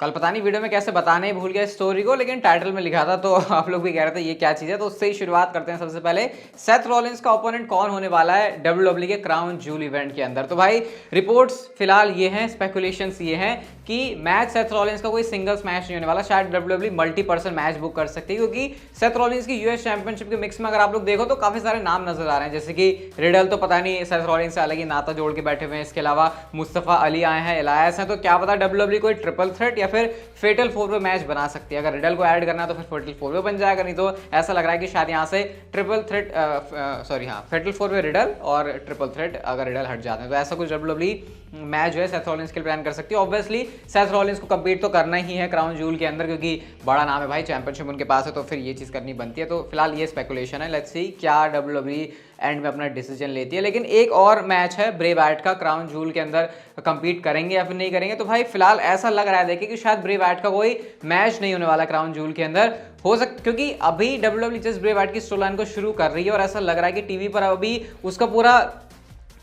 कल पता नहीं वीडियो में कैसे बताने ही भूल गया स्टोरी को, लेकिन टाइटल में लिखा था तो आप लोग भी कह रहे थे ये क्या चीज़ है। तो उससे ही शुरुआत करते हैं। सबसे पहले सेथ रॉलिंस का ओपोनेंट कौन होने वाला है डब्ल्यूडब्ल्यू के क्राउन जूल इवेंट के अंदर। तो भाई रिपोर्ट्स फिलहाल ये हैं, स्पेकुलेशंस ये हैं कि मैच सेथ रॉलिंस का कोई सिंगल्स मैच नहीं होने वाला। शायद WW multi person match book कर सकती है, क्योंकि सेथ रॉलिंस की यूएस चैंपियनशिप के मिक्स में अगर आप लोग देखो तो काफी सारे नाम नजर आ रहे हैं, जैसे कि रिडल तो पता नहीं सेथ रॉलिंस से अलग ही नाता जोड़ के बैठे हुए हैं। इसके अलावा मुस्तफा अली आए हैं, एलायस हैं। तो क्या पता डब्ल्यूडब्ल्यू कोई ट्रिपल थ्रेट या फिर फेटल फोर वे मैच बना सकती है। अगर रिडल को ऐड करना है तो फिर फेटल फोर वे बन जाएगा, नहीं तो ऐसा लग रहा है कि शायद यहाँ से triple threat fatal four way Riddle और ट्रिपल थ्रेट अगर रिडल हट जाते हैं तो ऐसा कुछ डब्ल्यूडब्ल्यू मैच जो है सेथ रॉलिंस के लिए प्लान कर सकती है। ऑब्वियसली सेथ रॉलिंस को कम्पीट तो करना ही है क्राउन जूल के अंदर, क्योंकि बड़ा नाम है भाई, चैंपियनशिप उनके पास है, तो फिर ये चीज़ करनी बनती है। तो फिलहाल ये स्पेकुलेशन है, लेट्स सी क्या डब्ल्यूडब्ल्यू एंड में अपना डिसीजन लेती है। लेकिन एक और मैच है ब्रे वाइट का, क्राउन जूल के अंदर कंपीट करेंगे या फिर नहीं करेंगे। तो भाई फिलहाल ऐसा लग रहा है देखिए कि शायद ब्रे वाइट का कोई मैच नहीं होने वाला क्राउन जूल के अंदर, हो सकता, क्योंकि अभी डब्ल्यूडब्ल्यू जस्ट ब्रे वाइट की स्टोरी लाइन को शुरू कर रही है और ऐसा लग रहा है कि टीवी पर अभी उसका पूरा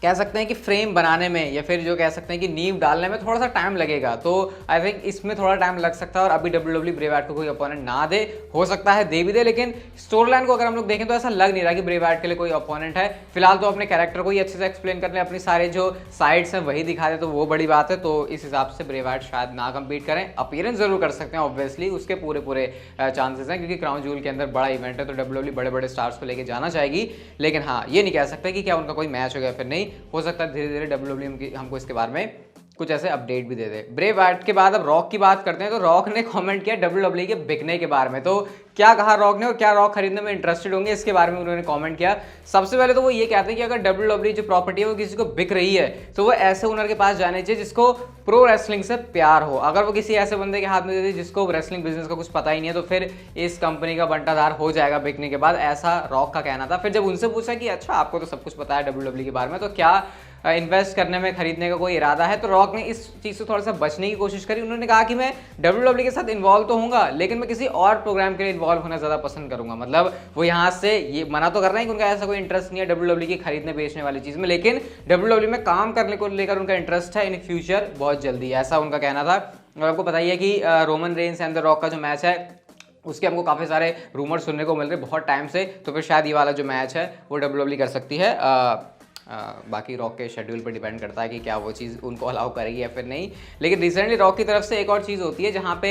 कह सकते हैं कि फ्रेम बनाने में या फिर जो कह सकते हैं कि नींव डालने में थोड़ा सा टाइम लगेगा। तो आई थिंक इसमें थोड़ा टाइम लग सकता है और अभी डब्ल्यूडब्ल्यू ब्रे वाइट को कोई अपोनेंट ना दे, हो सकता है दे भी दे, लेकिन स्टोरी लाइन को अगर हम लोग देखें तो ऐसा लग नहीं रहा कि ब्रे वाइट के लिए कोई अपोनेंट है। फिलहाल तो अपने कैरेक्टर को ही अच्छे से एक्सप्लेन करने, अपनी सारे जो साइड्स हैं वही दिखा दे तो वो बड़ी बात है। तो इस हिसाब से ब्रे वाइट शायद ना कम्पीट करें, अपीयरेंस जरूर कर सकते हैं, ऑब्वियसली उसके पूरे चांसेस हैं, क्योंकि क्राउन जूल के अंदर बड़ा इवेंट है तो डब्ल्यूडब्ल्यू बड़े बड़े स्टार्स को लेकर जाना चाहेगी। लेकिन हाँ, ये नहीं कह सकते कि क्या उनका कोई मैच हो गया फिर नहीं, हो सकता है धीरे डब्ल्यूडब्ल्यू हमको इसके बारे में कुछ ऐसे अपडेट भी दे दे। ब्रे वाइट के बाद अब रॉक की बात करते हैं। तो रॉक ने कमेंट किया डब्ल्यूडब्ल्यू के बिकने के बारे में। तो क्या कहा रॉक ने और क्या रॉक खरीदने में इंटरेस्टेड होंगे, इसके बारे में उन्होंने कमेंट किया। सबसे पहले तो वो ये कहते हैं कि अगर डब्ल्यूडब्ल्यू जो प्रॉपर्टी है वो किसी को बिक रही है तो वो ऐसे ओनर के पास जाने चाहिए जिसको प्रो रेसलिंग से प्यार हो। अगर वो किसी ऐसे बंदे के हाथ में दे दी जिसको रेसलिंग बिजनेस का कुछ पता ही नहीं है तो फिर इस कंपनी का बंटाधार हो जाएगा बिकने के बाद, ऐसा रॉक का कहना था। फिर जब उनसे पूछा कि अच्छा आपको तो सब कुछ पता है डब्ल्यूडब्ल्यू के बारे में, तो क्या इन्वेस्ट करने में खरीदने का कोई इरादा है, तो रॉक ने इस चीज़ से थोड़ा सा बचने की कोशिश करी। उन्होंने कहा कि मैं डब्ल्यूडब्ल्यू के साथ इन्वॉल्व तो होऊंगा लेकिन मैं किसी और प्रोग्राम के लिए इन्वॉल्व होना ज़्यादा पसंद करूंगा। मतलब वो यहाँ से ये मना तो कर रहे हैं कि उनका ऐसा कोई इंटरेस्ट नहीं है डब्ल्यूडब्ल्यू की खरीदने बेचने वाली चीज़ में, लेकिन डब्ल्यूडब्ल्यू में काम करने को लेकर उनका इंटरेस्ट है इन फ्यूचर बहुत जल्दी, ऐसा उनका कहना था। और आपको बताइए कि Roman Reigns and the rock का जो मैच है उसके हमको काफ़ी सारे रूमर सुनने को मिल रहे बहुत टाइम से, तो फिर शायद ये वाला जो मैच है वो डब्ल्यूडब्ल्यू कर सकती है। बाकी रॉक के शेड्यूल पर डिपेंड करता है कि क्या वो चीज़ उनको अलाउ करेगी या फिर नहीं। लेकिन रिसेंटली रॉक की तरफ से एक और चीज़ होती है जहाँ पे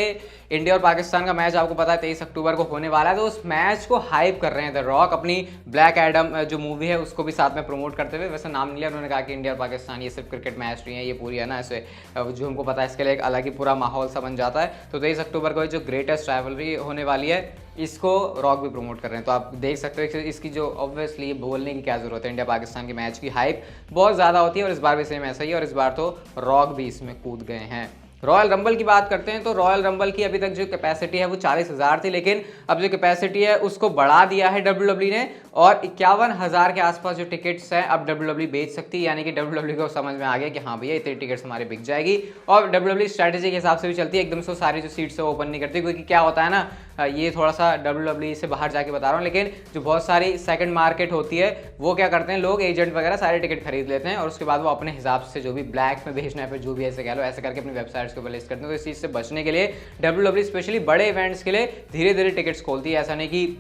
इंडिया और पाकिस्तान का मैच आपको पता है 23 अक्टूबर को होने वाला है, तो उस मैच को हाइप कर रहे हैं द रॉक अपनी ब्लैक एडम जो मूवी है उसको भी साथ में प्रमोट करते हुए। वैसे नाम नहीं लिया, उन्होंने कहा कि इंडिया और पाकिस्तान ये सिर्फ क्रिकेट मैच नहीं है, ये पूरी है ना ऐसे जो हमको पता है इसके लिए एक अलग ही पूरा माहौल सा बन जाता है। तो 23 अक्टूबर को जो ग्रेटेस्ट राइवलरी होने वाली है इसको रॉक भी प्रमोट कर रहे हैं। तो आप देख सकते हो इसकी जो ऑब्वियसली बोलने की क्या जरूरत है, इंडिया पाकिस्तान के मैच की हाइप बहुत ज़्यादा होती है और इस बार भी सेम ऐसा ही है और इस बार तो रॉक भी इसमें कूद गए हैं। रॉयल रंबल की बात करते हैं तो रॉयल रंबल की अभी तक जो कैपेसिटी है वो 40,000 थी, लेकिन अब जो कैपेसिटी है उसको बढ़ा दिया है डब्ल्यूडब्ल्यू ने और 51,000 के आसपास जो टिकट्स हैं अब डब्ल्यूडब्ल्यू बेच सकती है। यानी कि डब्ल्यूडब्ल्यू को समझ में आ गया कि हाँ भैया इतने टिकट्स हमारे बिक जाएगी। और डब्ल्यूडब्ल्यू स्ट्रैटेजी के हिसाब से भी चलती है, एकदम से सारी जो सीट्स है ओपन नहीं करती, क्योंकि क्या होता है ना, ये थोड़ा सा डब्ल्यूडब्ल्यू से बाहर जाके बता रहा हूँ, लेकिन जो बहुत सारी सेकंड मार्केट होती है वो क्या करते हैं लोग, एजेंट वगैरह सारे टिकट खरीद लेते हैं और उसके बाद वो अपने हिसाब से जो भी ब्लैक में भेजना है फिर जो भी ऐसे कह लो ऐसे करके अपनी वेबसाइट्स के ऊपर लिस्ट करते हैं। तो इस चीज़ से बचने के लिए डब्ल्यूडब्ल्यू स्पेशली बड़े इवेंट्स के लिए धीरे धीरे टिकट्स खोलती है, ऐसा नहीं कि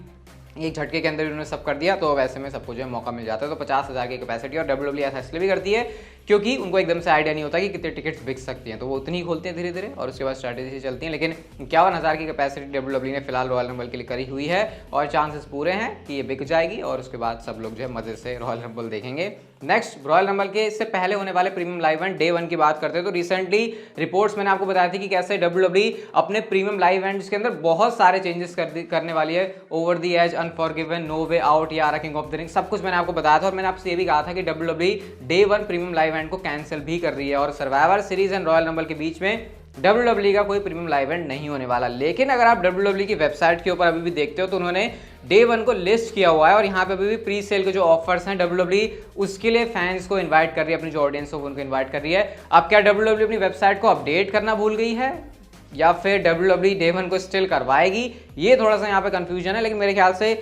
एक झटके के अंदर उन्होंने सब कर दिया। तो वैसे में सबको जो है मौका मिल जाता है। तो 50,000 की कैपेसिटी और डब्ल्यूडब्ल्यू ऐसा इसलिए भी करती है क्योंकि उनको एकदम से आइडिया नहीं होता कि कितने टिकट्स बिक सकती हैं, तो वो उतनी ही खोलते हैं धीरे धीरे और उसके बाद स्ट्रैटेजी से चलती हैं। लेकिन 51,000 की कैपेसिटी डब्ल्यूडब्ल्यू ने फिलहाल रॉयल रंबल के लिए करी हुई है और चांसेस पूरे हैं कि ये बिक जाएगी और उसके बाद सब लोग जो है मजे से रॉयल रंबल देखेंगे। नेक्स्ट रॉयल रंबल के इससे पहले होने वाले प्रीमियम लाइव इवेंट डे 1 की बात करते हैं तो रिसेंटली रिपोर्ट्स मैंने आपको बताया थी कि कैसे डब्ल्यूडब्ल्यू अपने प्रीमियम लाइव इवेंट्स के अंदर बहुत सारे चेंजेस करने वाली है। Over the edge, unforgiven, no way out या किंग ऑफ द रिंग, सब कुछ मैंने आपको बताया था और मैंने आपसे ये भी कहा था कि WW day 1 premium live event को कैंसिल भी कर रही है और Survivor Series and Royal Rumble के बीच में डब्ल्यूडब्ल्यू का कोई प्रीमियम लाइव इवेंट नहीं होने वाला। लेकिन अगर आप डब्ल्यूडब्ल्यू की वेबसाइट के ऊपर अभी भी देखते हो तो उन्होंने डे 1 को लिस्ट किया हुआ है और यहाँ पे अभी भी प्री सेल के जो ऑफर्स हैं डब्ल्यूडब्ल्यू उसके लिए फैंस को इनवाइट कर रही है, अपनी जो ऑडियंस है उनको इनवाइट कर रही है। अब क्या डब्ल्यूडब्ल्यू अपनी वेबसाइट को अपडेट करना भूल गई है या फिर डब्ल्यूडब्ल्यू डे 1 को स्टिल करवाएगी, ये थोड़ा सा यहाँ पे कंफ्यूजन है, लेकिन मेरे ख्याल से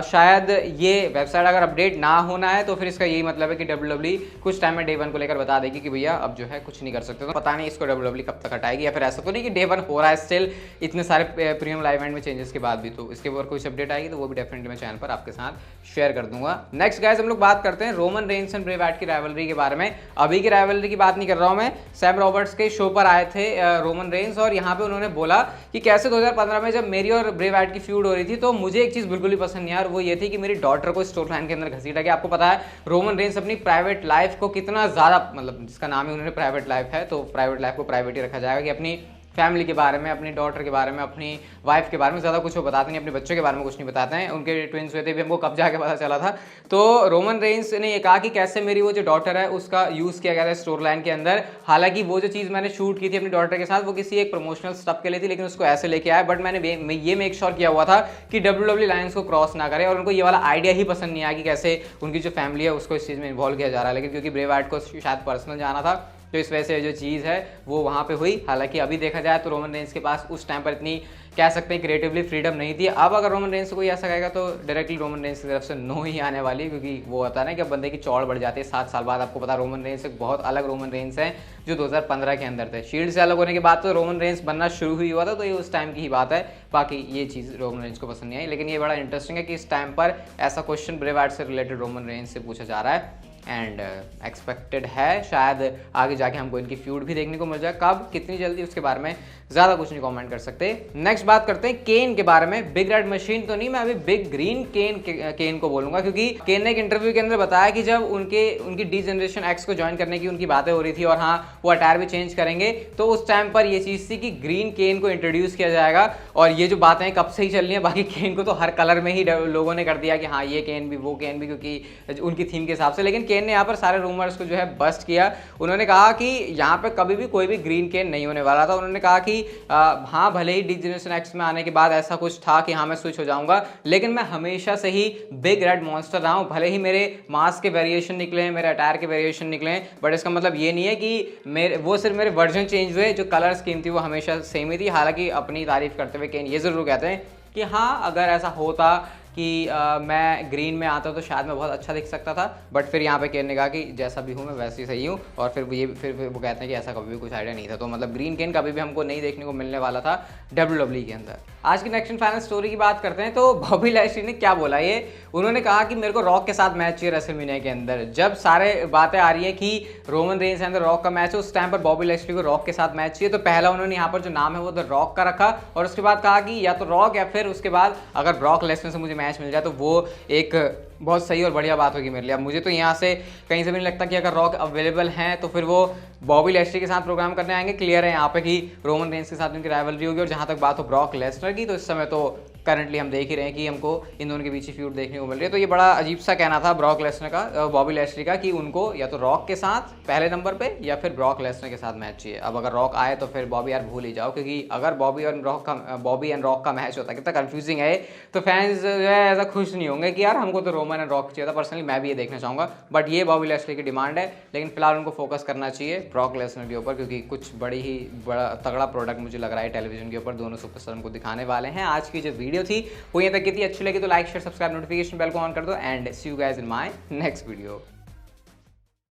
शायद ये वेबसाइट अगर अपडेट ना होना है तो फिर इसका यही मतलब है कि WWE कुछ टाइम में डे 1 को लेकर बता देगी कि भैया अब जो है कुछ नहीं कर सकते। तो पता नहीं इसको WWE कब तक हटाएगी, या फिर ऐसा तो नहीं कि डे 1 हो रहा है स्टिल इतने सारे प्रीमियम लाइव इवेंट में चेंजेस के बाद भी। तो इसके ऊपर कुछ अपडेट आएगी तो वो भी डेफिनेटली मैं चैनल पर आपके साथ शेयर कर दूंगा। नेक्स्ट गाइस हम लोग बात करते हैं Roman Reigns and Bray Wyatt की राइवलरी के बारे में। अभी की राइवलरी की बात नहीं कर रहा हूं मैं, सैम रॉबर्ट्स के शो पर आए थे रोमन रेंस और यहाँ पे उन्होंने बोला कि कैसे 2015 में जब मेरी और ब्रे वाइट की फ्यूड हो रही थी तो मुझे एक चीज बिल्कुल ही पसंद नहीं आया, और वो ये थी कि मेरी डॉटर को स्टोर लाइन के अंदर घसीटा गया। आपको पता है रोमन रेंस अपनी प्राइवेट लाइफ को कितना ज्यादा, मतलब जिसका नाम ही उन्होंने प्राइवेट लाइफ है, तो प्राइवेट लाइफ को प्राइवेट ही रखा जाएगा कि अपनी फैमिली के बारे में, अपनी डॉटर के बारे में, अपनी वाइफ के बारे में ज़्यादा कुछ वो बताते नहीं, अपने बच्चों के बारे में कुछ नहीं बताते हैं। उनके ट्विंस हुए थे भी हमको कब जाके पता चला था। तो रोमन रेंस ने ये कहा कि कैसे मेरी वो जो डॉटर है उसका यूज़ किया गया था स्टोर लाइन के अंदर। हालांकि वो जो चीज़ मैंने शूट की थी अपनी डॉटर के साथ वो किसी एक प्रमोशनल स्टफ के लिए थी, लेकिन उसको ऐसे लेके आया। बट मैंने ये मेक श्योर किया हुआ था कि WWE लाइन्स को क्रॉस ना करे, और उनको ये वाला आइडिया ही पसंद नहीं आया कि कैसे उनकी जो फैमिली है उसको इस चीज़ में इन्वॉल्व किया जा रहा है। लेकिन क्योंकि ब्रे वाइट को शायद पर्सनल जाना था तो इस वजह से जो चीज़ है वो वहाँ पे हुई। हालांकि अभी देखा जाए तो रोमन रेंस के पास उस टाइम पर इतनी कह सकते हैं क्रिएटिवली फ्रीडम नहीं थी। अब अगर रोमन रेंस से कोई ऐसा कहेगा तो डायरेक्टली रोमन रेंस की तरफ से नो ही आने वाली, क्योंकि वो होता है ना कि अब बंदे की चौड़ बढ़ जाती है 7 साल बाद। आपको पता रोमन रेंस एक बहुत अलग रोमन रेंस है जो 2015 के अंदर थे। शील्ड से अलग होने के बाद तो रोमन रेंस बनना शुरू हुई हुआ था, तो ये उस टाइम की ही बात है। बाकी ये चीज़ रोमन रेंस को पसंद नहीं आई, लेकिन ये बड़ा इंटरेस्टिंग है कि इस टाइम पर ऐसा क्वेश्चन ब्रे वाइट से रिलेटेड रोमन रेंस से पूछा जा रहा है। एंड एक्सपेक्टेड है शायद आगे जाके हमको इनकी फ्यूड भी देखने को मिल जाए। कब, कितनी जल्दी, उसके बारे में ज़्यादा कुछ नहीं कमेंट कर सकते। नेक्स्ट बात करते हैं केन के बारे में। बिग रेड मशीन तो नहीं, मैं अभी बिग ग्रीन केन को बोलूंगा, क्योंकि केन ने एक इंटरव्यू के अंदर बताया कि जब उनकी डी जनरेशन एक्स को ज्वाइन करने की उनकी बातें हो रही थी और हाँ वो अटायर भी चेंज करेंगे, तो उस टाइम पर ये चीज़ थी कि ग्रीन केन को इंट्रोड्यूस किया जाएगा। और ये जो बातें कब से ही चल रही हैं, बाकी केन को तो हर कलर में ही लोगों ने कर दिया कि हाँ ये केन भी वो केन भी, क्योंकि उनकी थीम के हिसाब से। लेकिन केन ने यहाँ पर सारे रूमर्स को जो है बस्ट किया। उन्होंने कहा कि यहाँ पे कभी भी कोई भी ग्रीन केन नहीं होने वाला था। उन्होंने कहा कि हाँ भले ही डी जनरेशन एक्स में आने के बाद ऐसा कुछ था कि हाँ मैं स्विच हो जाऊंगा, लेकिन मैं हमेशा से ही बिग रेड मॉन्स्टर रहा हूँ। भले ही मेरे मास्क के वेरिएशन निकले हैं, मेरे अटायर के वेरिएशन निकले हैं, बट इसका मतलब ये नहीं है कि वो सिर्फ मेरे वर्जन चेंज हुए, जो कलर स्कीम थी वो हमेशा सेम ही थी। हालांकि अपनी तारीफ करते हुए केन ये जरूर कहते हैं कि हाँ अगर ऐसा होता कि मैं ग्रीन में आता तो शायद मैं बहुत अच्छा दिख सकता था, बट फिर यहाँ पे केन ने कहा कि जैसा भी हूँ मैं वैसे ही सही हूँ। और फिर वो कहते हैं कि ऐसा कभी भी कुछ आइडिया नहीं था। तो मतलब ग्रीन केन कभी भी हमको नहीं देखने को मिलने वाला था WWE के अंदर। आज की नेक्स्ट एंड फाइनल स्टोरी की बात करते हैं तो बॉबी लैशली ने क्या बोला ये, उन्होंने कहा कि मेरे को रॉक के साथ मैच चाहिए रेसलमेनिया के अंदर। जब सारे बातें आ रही है कि रोमन रेंस के अंदर रॉक का मैच है, उस टाइम पर बॉबी लैशली को रॉक के साथ मैच चाहिए। तो पहला उन्होंने यहाँ पर जो नाम है वो द रॉक का रखा, और उसके बाद कहा कि या तो रॉक या फिर उसके बाद अगर ब्रॉक लेसनर से मुझे मैच मिल जाए तो वो एक बहुत सही और बढ़िया बात होगी मेरे लिए। अब मुझे तो यहाँ से कहीं से भी नहीं लगता कि अगर रॉक अवेलेबल हैं तो फिर वो बॉबी लैशली के साथ प्रोग्राम करने आएंगे। क्लियर है यहाँ पे कि रोमन रेंस के साथ उनकी राइवलरी होगी। और जहाँ तक बात हो ब्रॉक लेसनर की, तो इस समय तो करंटली हम देख ही रहे हैं कि हमको इन दोनों के बीच ही फ्यूड देखने को मिल रही है। तो ये बड़ा अजीब सा कहना था ब्रॉक लेसनर का, बॉबी लैशली का, कि उनको या तो रॉक के साथ पहले नंबर पे या फिर ब्रॉक लेसनर के साथ मैच चाहिए। अब अगर रॉक आए तो फिर बॉबी यार भूल ही जाओ, क्योंकि अगर बॉबी एंड रॉक का मैच होता है, कितना कंफ्यूजिंग है, तो फैंस जो है ऐसा खुश नहीं होंगे कि यार हमको तो रोमन एंड रॉक चाहिए था। पर्सनली मैं भी ये देखना चाहूँगा, बट ये बॉबी लैशली की डिमांड है। लेकिन फिलहाल उनको फोकस करना चाहिए ब्रॉक लेसनर के ऊपर, क्योंकि कुछ बड़ा तगड़ा प्रोडक्ट मुझे लग रहा है टेलीविजन के ऊपर दोनों सुपरस्टार को दिखाने वाले हैं। आज की जो वीडियो थी वो तक की थी। अच्छी लगी तो like share subscribe notification bell को ऑन कर दो, and see you guys in my next video.